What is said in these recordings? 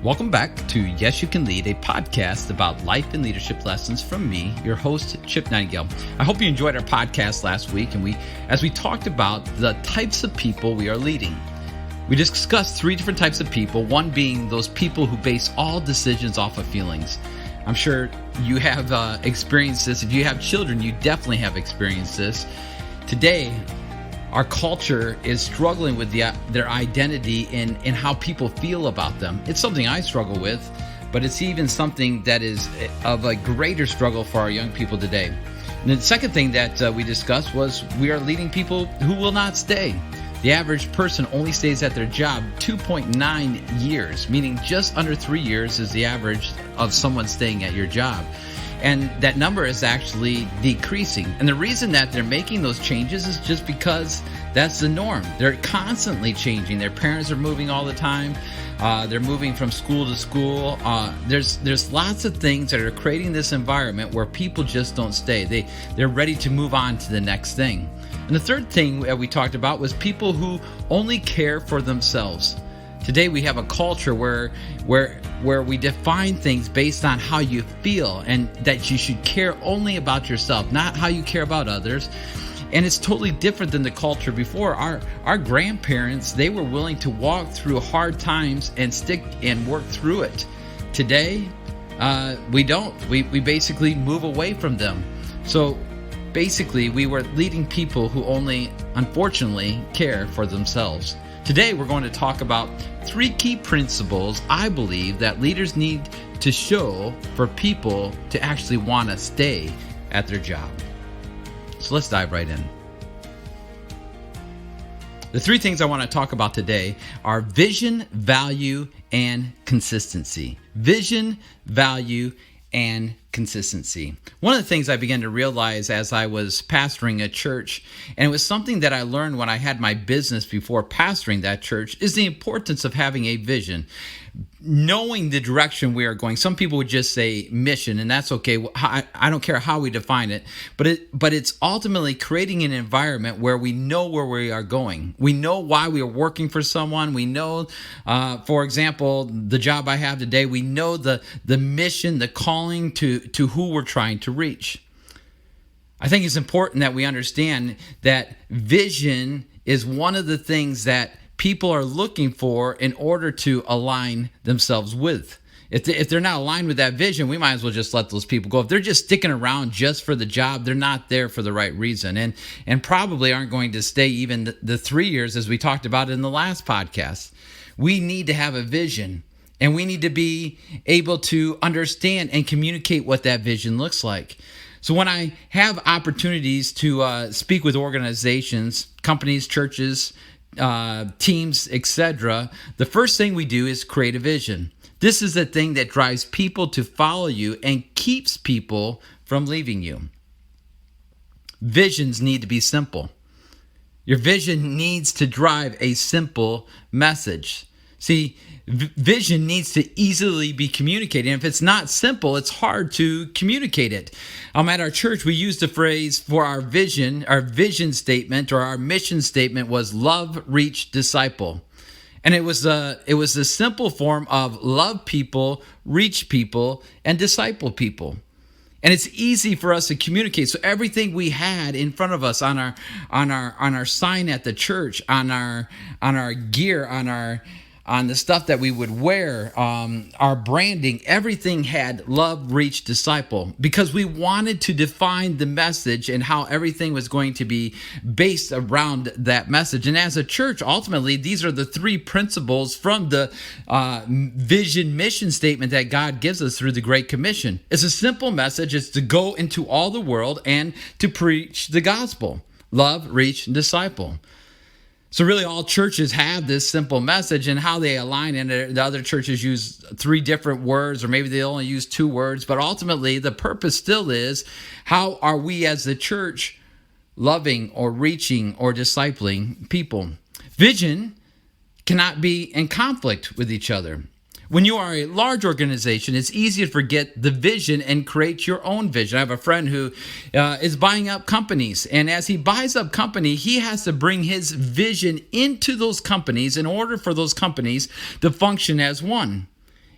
Welcome back to Yes You Can Lead, a podcast about life and leadership lessons from me, your host, Chip Nightingale. I hope you enjoyed our podcast last week, and as we talked about the types of people we are leading. We discussed three different types of people, one being those people who base all decisions off of feelings. I'm sure you have experienced this. If you have children, you definitely have experienced this. Today, our culture is struggling with their identity and how people feel about them. It's something I struggle with, but it's even something that is of a greater struggle for our young people today. And the second thing that we discussed was we are leading people who will not stay. The average person only stays at their job 2.9 years, meaning just under 3 years is the average of someone staying at your job. And that number is actually decreasing. And the reason that they're making those changes is just because that's the norm. They're constantly changing. Their parents are moving all the time. They're moving from school to school. There's lots of things that are creating this environment where people just don't stay. They're ready to move on to the next thing. And the third thing that we talked about was people who only care for themselves. Today we have a culture where we define things based on how you feel, and that you should care only about yourself, not how you care about others. And it's totally different than the culture before. Our grandparents, they were willing to walk through hard times and stick and work through it. Today, we don't. We basically move away from them. So basically, we were leading people who only, unfortunately, care for themselves. Today, we're going to talk about 3 key principles I believe that leaders need to show for people to actually want to stay at their job. So let's dive right in. The 3 things I want to talk about today are vision, value, and consistency. Vision, value, and consistency. One of the things I began to realize as I was pastoring a church, and it was something that I learned when I had my business before pastoring that church, is the importance of having a vision. Knowing the direction we are going. Some people would just say mission, and that's okay. I don't care how we define it, but it's ultimately creating an environment where we know where we are going. We know why we are working for someone. We know, for example, the job I have today, we know the mission, the calling to who we're trying to reach. I think it's important that we understand that vision is one of the things that people are looking for in order to align themselves with. If they're not aligned with that vision, we might as well just let those people go. If they're just sticking around just for the job, they're not there for the right reason, and probably aren't going to stay even the 3 years as we talked about in the last podcast. We need to have a vision, and we need to be able to understand and communicate what that vision looks like. So when I have opportunities to speak with organizations, companies, churches, teams, etc., the first thing we do is create a vision. This is the thing that drives people to follow you and keeps people from leaving you. Visions need to be simple. Your vision needs to drive a simple message. See, vision needs to easily be communicated. And if it's not simple, it's hard to communicate it. At our church, we used the phrase for our vision statement, or our mission statement was love, reach, disciple. And it was a simple form of love people, reach people, and disciple people. And it's easy for us to communicate. So everything we had in front of us on our sign at the church, on our gear, on the stuff that we would wear, our branding, everything had love, reach, disciple, because we wanted to define the message and how everything was going to be based around that message. And as a church, ultimately, these are the 3 principles from the vision mission statement that God gives us through the Great Commission. It's a simple message. It's to go into all the world and to preach the gospel. Love, reach, and disciple. So really all churches have this simple message, and how they align in it. The other churches use 3 different words, or maybe they only use 2 words, but ultimately the purpose still is, how are we as the church loving or reaching or discipling people? Vision cannot be in conflict with each other. When you are a large organization, it's easy to forget the vision and create your own vision. I have a friend who is buying up companies, and as he buys up company, he has to bring his vision into those companies in order for those companies to function as one.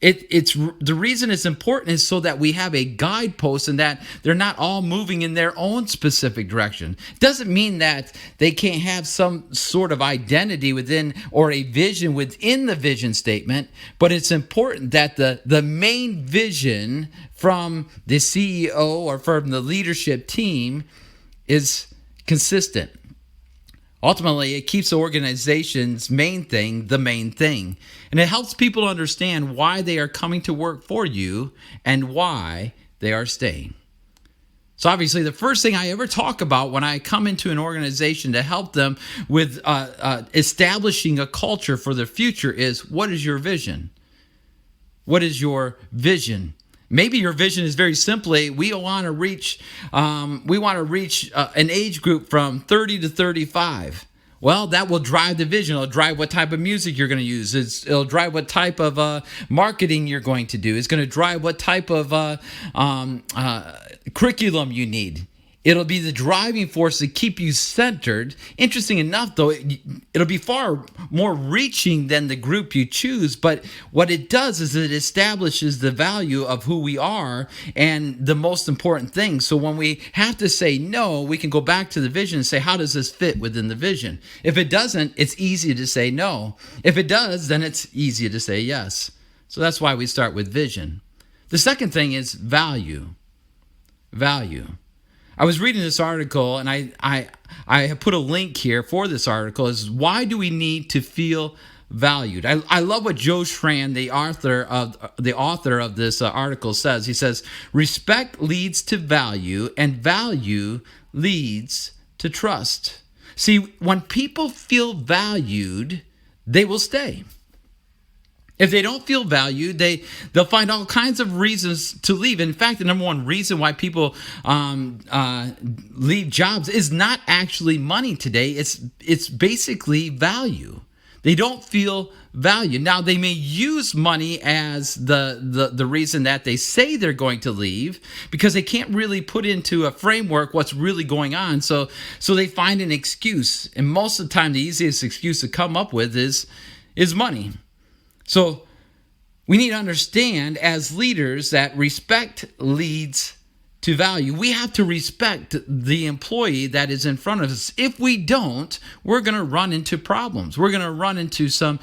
It's the reason it's important is so that we have a guidepost and that they're not all moving in their own specific direction. Doesn't mean that they can't have some sort of identity within or a vision within the vision statement, but it's important that the main vision from the CEO or from the leadership team is consistent. Ultimately, it keeps the organization's main thing the main thing. And it helps people understand why they are coming to work for you and why they are staying. So obviously, the first thing I ever talk about when I come into an organization to help them with establishing a culture for the future is, what is your vision? What is your vision? Maybe your vision is very simply, we want to reach an age group from 30 to 35. Well, that will drive the vision. It'll drive what type of music you're going to use. It'll drive what type of marketing you're going to do. It's going to drive what type of curriculum you need. It'll be the driving force to keep you centered. Interesting enough, though, it'll be far more reaching than the group you choose. But what it does is it establishes the value of who we are and the most important thing. So when we have to say no, we can go back to the vision and say, how does this fit within the vision? If it doesn't, it's easy to say no. If it does, then it's easier to say yes. So that's why we start with vision. The second thing is value. Value. I was reading this article, and I have put a link here for this article. Is why do we need to feel valued? I love what Joe Schran, the author of this article, says. He says, respect leads to value, and value leads to trust. See, when people feel valued, they will stay. If they don't feel valued, they'll find all kinds of reasons to leave. In fact, the number one reason why people leave jobs is not actually money today. It's basically value. They don't feel valued. Now, they may use money as the reason that they say they're going to leave because they can't really put into a framework what's really going on. So they find an excuse. And most of the time, the easiest excuse to come up with is money. So we need to understand as leaders that respect leads to value. We have to respect the employee that is in front of us. If we don't, we're going to run into problems. We're going to run into some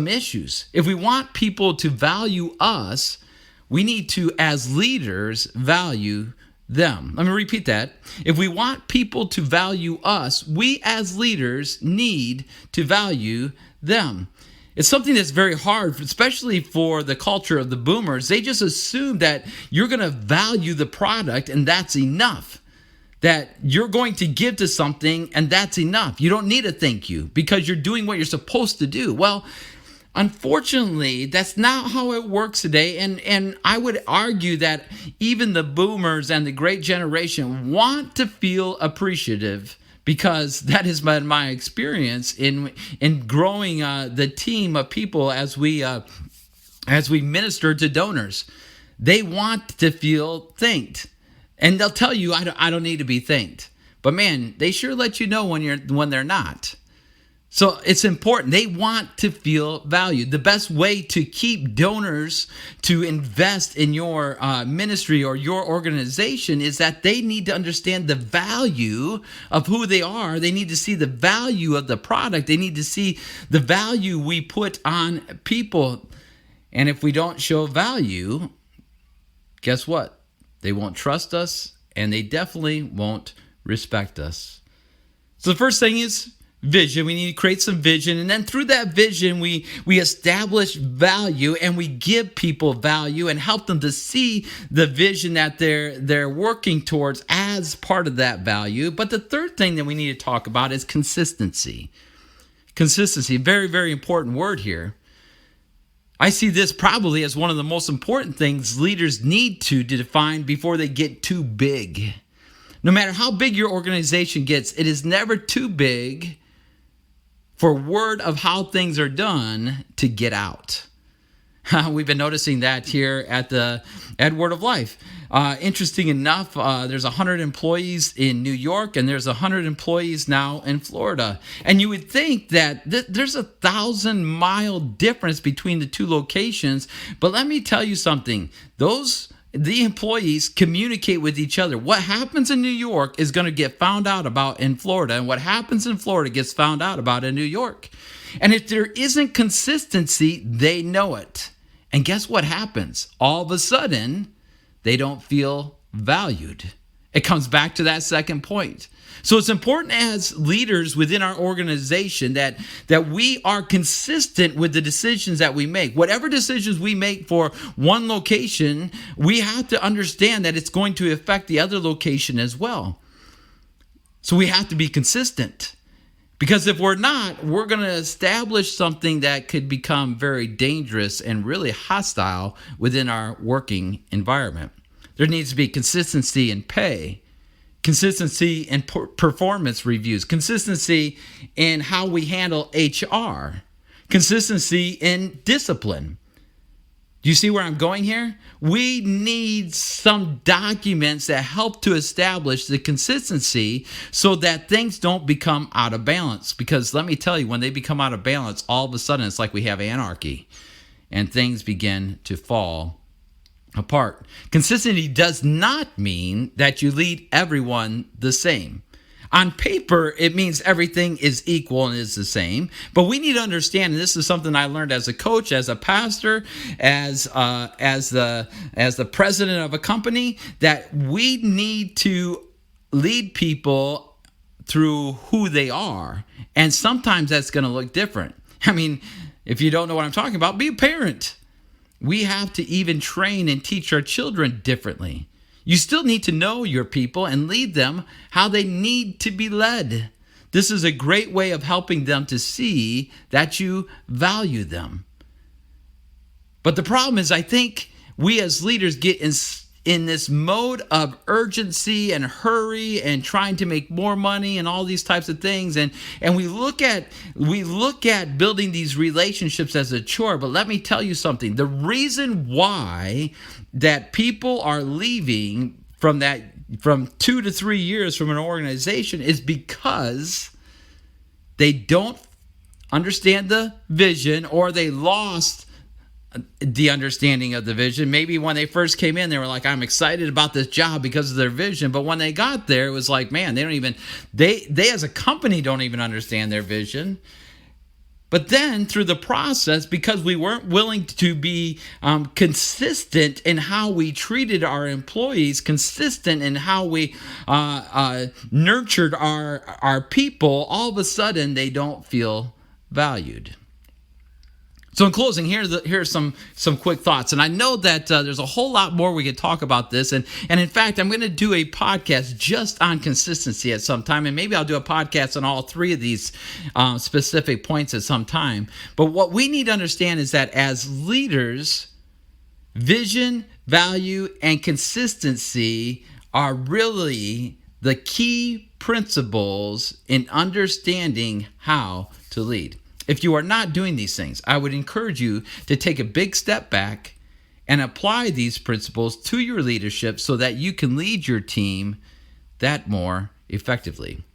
issues. If we want people to value us, we need to, as leaders, value them. Let me repeat that. If we want people to value us, we as leaders need to value them. It's something that's very hard, especially for the culture of the boomers. They just assume that you're going to value the product and that's enough. That you're going to give to something and that's enough. You don't need a thank you because you're doing what you're supposed to do. Well, unfortunately, that's not how it works today. And I would argue that even the boomers and the great generation want to feel appreciative, because that has been my experience in growing the team of people as we minister to donors. They want to feel thanked, and they'll tell you, "I don't need to be thanked." But man, they sure let you know when they're not. So it's important. They want to feel valued. The best way to keep donors to invest in your ministry or your organization is that they need to understand the value of who they are. They need to see the value of the product. They need to see the value we put on people. And if we don't show value, guess what? They won't trust us, and they definitely won't respect us. So the first thing is vision. We need to create some vision, and then through that vision we establish value, and we give people value and help them to see the vision that they're working towards as part of that value. But the third thing that we need to talk about is consistency. Consistency, very, very important word here. I see this probably as one of the most important things leaders need to define before they get too big. No matter how big your organization gets, it is never too big for word of how things are done to get out. We've been noticing that here at Word of Life. Interesting enough, there's 100 employees in New York, and there's 100 employees now in Florida. And you would think that there's 1,000-mile difference between the two locations. But let me tell you something. The employees communicate with each other. What happens in New York is going to get found out about in Florida, and what happens in Florida gets found out about in New York. And if there isn't consistency, they know it. And guess what happens? All of a sudden, they don't feel valued. It comes back to that second point. So it's important as leaders within our organization that we are consistent with the decisions that we make. Whatever decisions we make for one location, we have to understand that it's going to affect the other location as well. So we have to be consistent. Because if we're not, we're going to establish something that could become very dangerous and really hostile within our working environment. There needs to be consistency in pay, consistency in performance reviews, consistency in how we handle HR, consistency in discipline. Do you see where I'm going here? We need some documents that help to establish the consistency so that things don't become out of balance. Because let me tell you, when they become out of balance, all of a sudden it's like we have anarchy and things begin to fall apart. Consistency does not mean that you lead everyone the same. On paper, it means everything is equal and is the same. But we need to understand, and this is something I learned as a coach, as a pastor, as the president of a company, that we need to lead people through who they are. And sometimes that's going to look different. I mean, if you don't know what I'm talking about, be a parent. We have to even train and teach our children differently. You still need to know your people and lead them how they need to be led. This is a great way of helping them to see that you value them. But the problem is, I think we as leaders get in this mode of urgency and hurry and trying to make more money and all these types of things. And we look at building these relationships as a chore. But let me tell you something. The reason why that people are leaving from 2 to 3 years from an organization is because they don't understand the vision, or they lost the understanding of the vision. Maybe when they first came in, they were like, I'm excited about this job because of their vision. But when they got there, it was like, man, they as a company don't even understand their vision. But then through the process, because we weren't willing to be consistent in how we treated our employees, consistent in how we nurtured our people, all of a sudden they don't feel valued. So in closing, here's some quick thoughts. And I know that there's a whole lot more we could talk about this. And in fact, I'm going to do a podcast just on consistency at some time. And maybe I'll do a podcast on all three of these specific points at some time. But what we need to understand is that as leaders, vision, value, and consistency are really the key principles in understanding how to lead. If you are not doing these things, I would encourage you to take a big step back and apply these principles to your leadership so that you can lead your team that more effectively.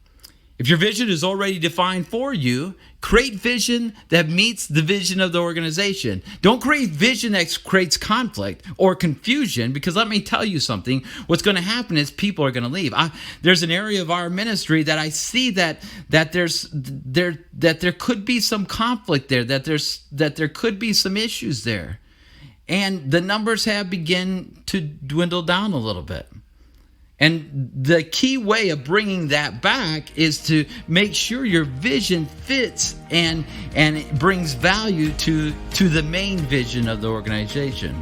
If your vision is already defined for you, create vision that meets the vision of the organization. Don't create vision that creates conflict or confusion, because let me tell you something. What's going to happen is people are going to leave. There's an area of our ministry that I see that there could be some conflict there, that there could be some issues there. And the numbers have begun to dwindle down a little bit. And the key way of bringing that back is to make sure your vision fits and it brings value to the main vision of the organization.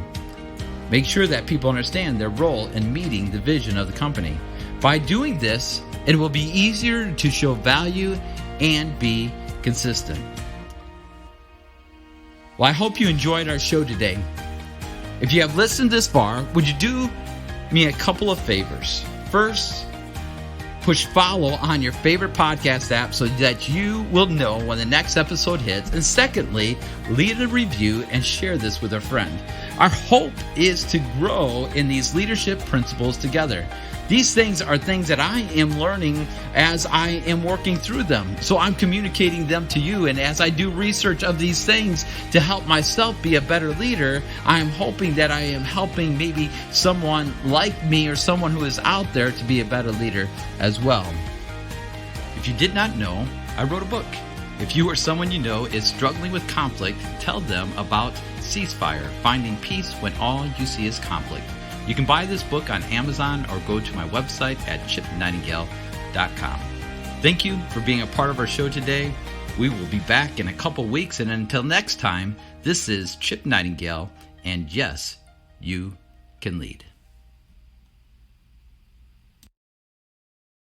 Make sure that people understand their role in meeting the vision of the company. By doing this, it will be easier to show value and be consistent. Well, I hope you enjoyed our show today. If you have listened this far, would you do me a couple of favors? First, Push follow on your favorite podcast app so that you will know when the next episode hits. And secondly, leave a review and share this with a friend. Our hope is to grow in these leadership principles together. These things are things that I am learning as I am working through them. So I'm communicating them to you. And as I do research of these things to help myself be a better leader, I'm hoping that I am helping maybe someone like me or someone who is out there to be a better leader as well. If you did not know, I wrote a book. If you or someone you know is struggling with conflict, tell them about Ceasefire, Finding Peace When All You See Is Conflict. You can buy this book on Amazon or go to my website at chipnightingale.com. Thank you for being a part of our show today. We will be back in a couple weeks, and until next time, this is Chip Nightingale, and yes, you can lead.